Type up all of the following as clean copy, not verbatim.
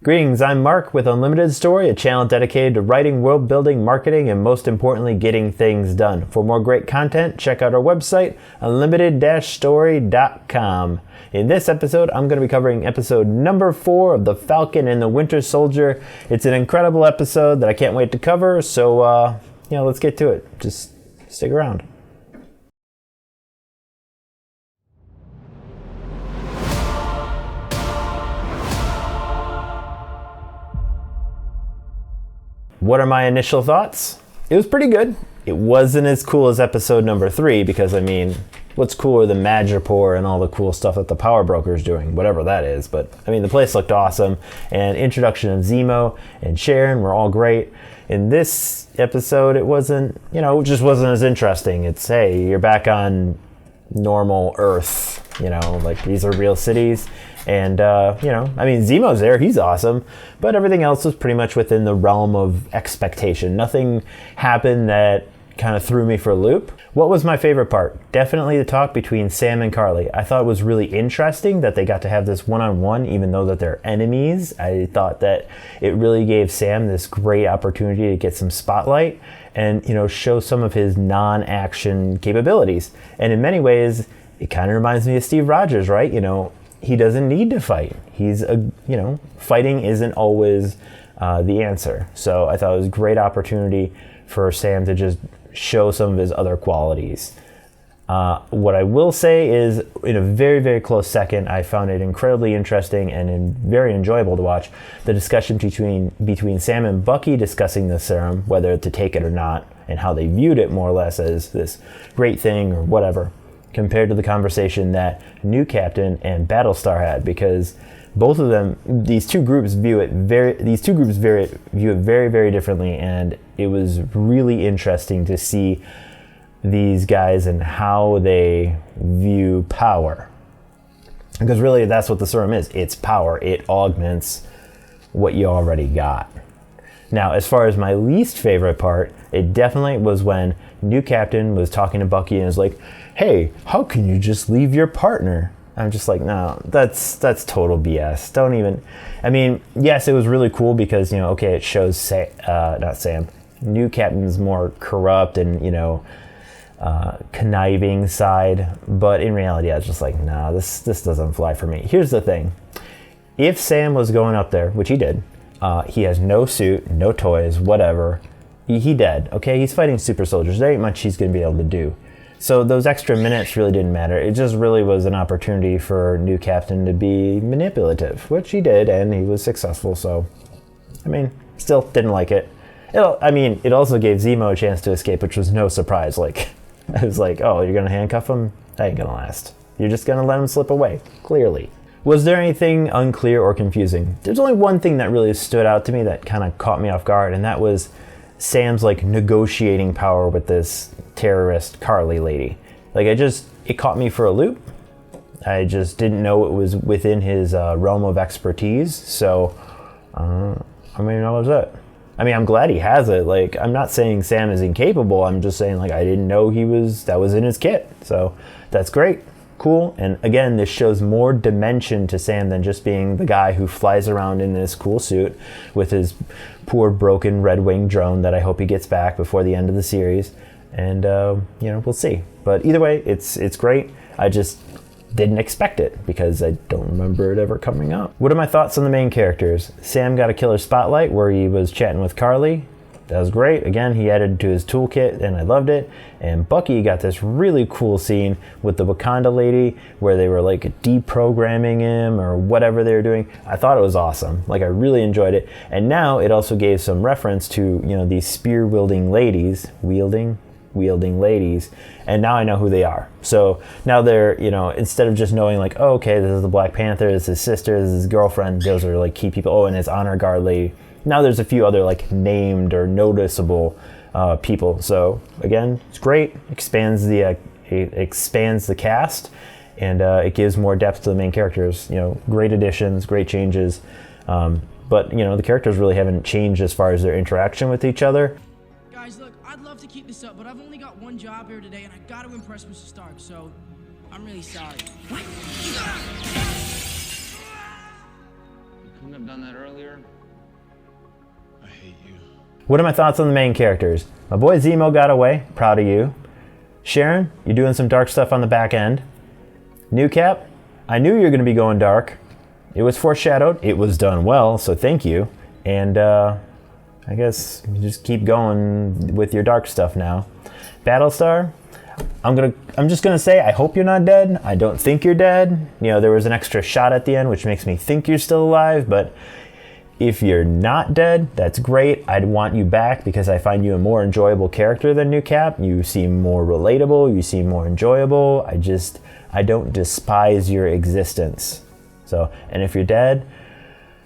Greetings, I'm Mark with Unlimited Story, a channel dedicated to writing, world building, marketing, and most importantly, getting things done. For more great content, check out our website, unlimited-story.com. In this episode, I'm going to be covering episode number 4 of The Falcon and the Winter Soldier. It's an incredible episode that I can't wait to cover, so let's get to it. Just stick around. What are my initial thoughts? It was pretty good. It wasn't as cool as episode number 3 because, what's cooler than Madripoor and all the cool stuff that the Power Broker's doing, whatever that is. But, the place looked awesome. And introduction of Zemo and Sharon were all great. In this episode, it wasn't, it just wasn't as interesting. It's, hey, you're back on normal Earth, these are real cities. And, Zemo's there, he's awesome, but everything else was pretty much within the realm of expectation. Nothing happened that kind of threw me for a loop. What was my favorite part? Definitely the talk between Sam and Carly. I thought it was really interesting that they got to have this one-on-one, even though that they're enemies. I thought that it really gave Sam this great opportunity to get some spotlight and, show some of his non-action capabilities. And in many ways, it kind of reminds me of Steve Rogers, right? He doesn't need to fight. Fighting isn't always the answer. So I thought it was a great opportunity for Sam to just show some of his other qualities. What I will say is, in a very, very close second, I found it incredibly interesting and very enjoyable to watch the discussion between Sam and Bucky discussing the serum, whether to take it or not, and how they viewed it more or less as this great thing or whatever, compared to the conversation that New Captain and Battlestar had, because both of them, these two groups view it very, very differently, and it was really interesting to see these guys and how they view power. Because really, that's what the serum is. It's power. It augments what you already got. Now, as far as my least favorite part, it definitely was when New Captain was talking to Bucky and was like, hey, how can you just leave your partner? I'm just like, no, that's total BS. Don't even, yes, it was really cool because, it shows, not Sam, New Captain's more corrupt and, conniving side. But in reality, I was just like, no, this doesn't fly for me. Here's the thing. If Sam was going up there, which he did, he has no suit, no toys, whatever. He dead, okay? He's fighting super soldiers. There ain't much he's going to be able to do. So those extra minutes really didn't matter. It just really was an opportunity for New Captain to be manipulative, which he did, and he was successful. So, still didn't like it. It also gave Zemo a chance to escape, which was no surprise. I was like, oh, you're going to handcuff him? That ain't going to last. You're just going to let him slip away, clearly. Was there anything unclear or confusing? There's only one thing that really stood out to me that kind of caught me off guard, and that was Sam's negotiating power with this terrorist Carly lady. It caught me for a loop. I just didn't know it was within his realm of expertise. So, that was it. I'm glad he has it. I'm not saying Sam is incapable. I'm just saying I didn't know that was in his kit. So that's great. Cool. And again, this shows more dimension to Sam than just being the guy who flies around in this cool suit with his poor broken Red Wing drone that I hope he gets back before the end of the series. And we'll see. But either way, it's great. I just didn't expect it because I don't remember it ever coming up. What are my thoughts on the main characters? Sam got a killer spotlight where he was chatting with Carly. That was great. Again, he added to his toolkit and I loved it. And Bucky got this really cool scene with the Wakanda lady where they were deprogramming him or whatever they were doing. I thought it was awesome. I really enjoyed it. And now it also gave some reference to, these spear wielding ladies, and now I know who they are. So now they're, instead of just knowing oh, okay, this is the Black Panther, this is his sister, this is his girlfriend, those are key people. Oh, and his honor guard lady. Now there's a few other named or noticeable people. So again, it's great. Expands the cast, and it gives more depth to the main characters. Great additions, great changes. But the characters really haven't changed as far as their interaction with each other. Guys, look, I'd love to keep this up, but I've only got one job here today, and I got to impress Mr. Stark. So I'm really sorry. What? Couldn't have done that earlier. I hate you. What are my thoughts on the main characters? My boy Zemo got away. Proud of you. Sharon, you're doing some dark stuff on the back end. New Cap, I knew you were going to be going dark. It was foreshadowed. It was done well, so thank you. And I guess you just keep going with your dark stuff now. Battlestar, I'm just gonna say I hope you're not dead. I don't think you're dead. You know, there was an extra shot at the end which makes me think you're still alive, but if you're not dead, that's great. I'd want you back because I find you a more enjoyable character than New Cap. You seem more relatable, you seem more enjoyable. I don't despise your existence. So, and if you're dead,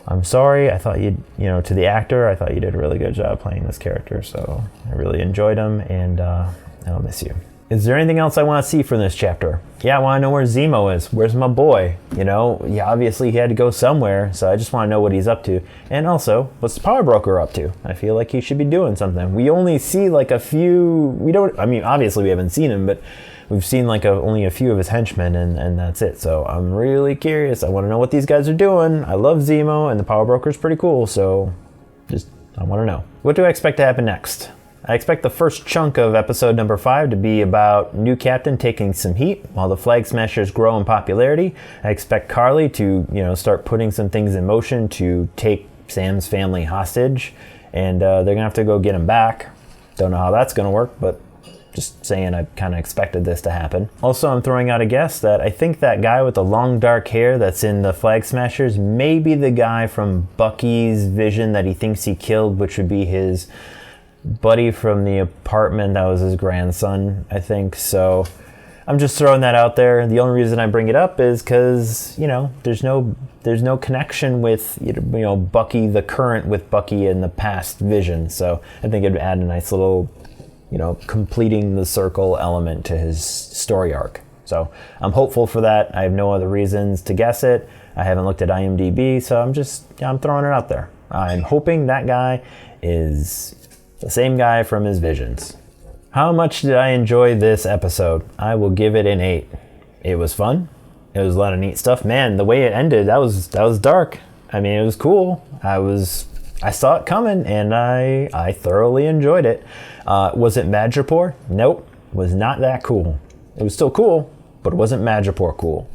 I'm sorry. I thought to the actor, I thought you did a really good job playing this character. So I really enjoyed him, and I'll miss you. Is there anything else I want to see from this chapter? Yeah, I want to know where Zemo is. Where's my boy? Obviously he had to go somewhere, so I just want to know what he's up to. And also, what's the Power Broker up to? I feel like he should be doing something. We only see like a few, obviously we haven't seen him, but we've seen like only a few of his henchmen, and that's it. So I'm really curious. I want to know what these guys are doing. I love Zemo, and the Power Broker's pretty cool, so I want to know. What do I expect to happen next? I expect the first chunk of episode number 5 to be about new captain taking some heat while the Flag Smashers grow in popularity. I expect Carly to, start putting some things in motion to take Sam's family hostage, and they're gonna have to go get him back. Don't know how that's gonna work, but just saying, I kind of expected this to happen. Also, I'm throwing out a guess that I think that guy with the long dark hair that's in the Flag Smashers may be the guy from Bucky's vision that he thinks he killed, which would be his buddy from the apartment that was his grandson, I think. So I'm just throwing that out there. The only reason I bring it up is because, there's no connection with, Bucky, the current with Bucky in the past vision. So I think it'd add a nice little, completing the circle element to his story arc. So I'm hopeful for that. I have no other reasons to guess it. I haven't looked at IMDb, so I'm throwing it out there. I'm hoping that guy is the same guy from his visions. How much did I enjoy this episode? I will give it an 8. It was fun. It was a lot of neat stuff. Man, the way it ended, that was dark. It was cool. I saw it coming, and I thoroughly enjoyed it. Was it Madripoor? Nope. Was not that cool. It was still cool, but it wasn't Madripoor cool.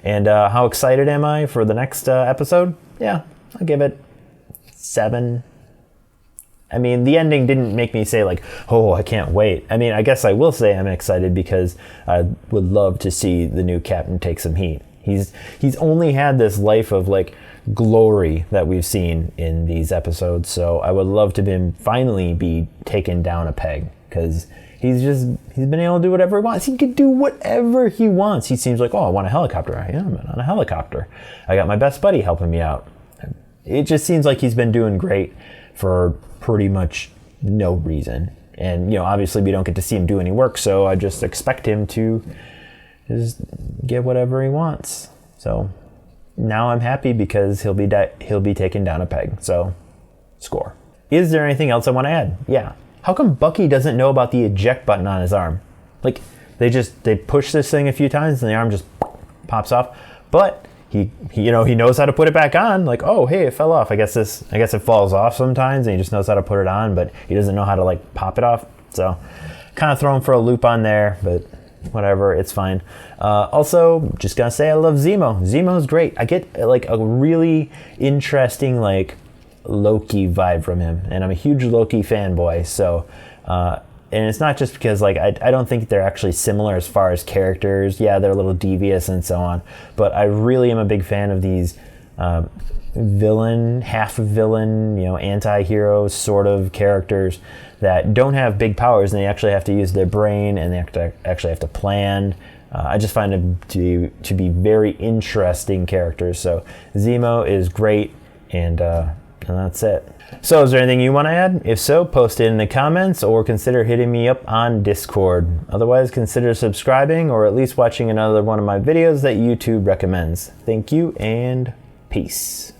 And how excited am I for the next episode? Yeah, I'll give it 7. The ending didn't make me say like, oh, I can't wait. I guess I will say I'm excited because I would love to see the new captain take some heat. He's only had this life of like glory that we've seen in these episodes, so I would love to finally be taken down a peg, because he's been able to do whatever he wants. He could do whatever he wants. He seems like, oh, I want a helicopter. I am on a helicopter. I got my best buddy helping me out. It just seems like he's been doing great for pretty much no reason. And, obviously we don't get to see him do any work, so I just expect him to just get whatever he wants. So now I'm happy because he'll be taken down a peg. So, score. Is there anything else I want to add? Yeah. How come Bucky doesn't know about the eject button on his arm? Like, they push this thing a few times and the arm just pops off. But he knows how to put it back on. Like, oh, hey, it fell off. I guess it falls off sometimes, and he just knows how to put it on, but he doesn't know how to like pop it off. So, kind of throw him for a loop on there, but whatever, it's fine. Also, just gonna say I love Zemo. Zemo's great. I get like a really interesting like Loki vibe from him, and I'm a huge Loki fanboy. So, and it's not just because like I don't think they're actually similar as far as characters. Yeah, they're a little devious and so on, but I really am a big fan of these half villain, anti-hero sort of characters that don't have big powers, and they actually have to use their brain, and they actually have to plan. I just find them to be very interesting characters. So Zemo is great, and that's it. So is there anything you want to add? If so, post it in the comments or consider hitting me up on Discord. Otherwise, consider subscribing or at least watching another one of my videos that YouTube recommends. Thank you and peace.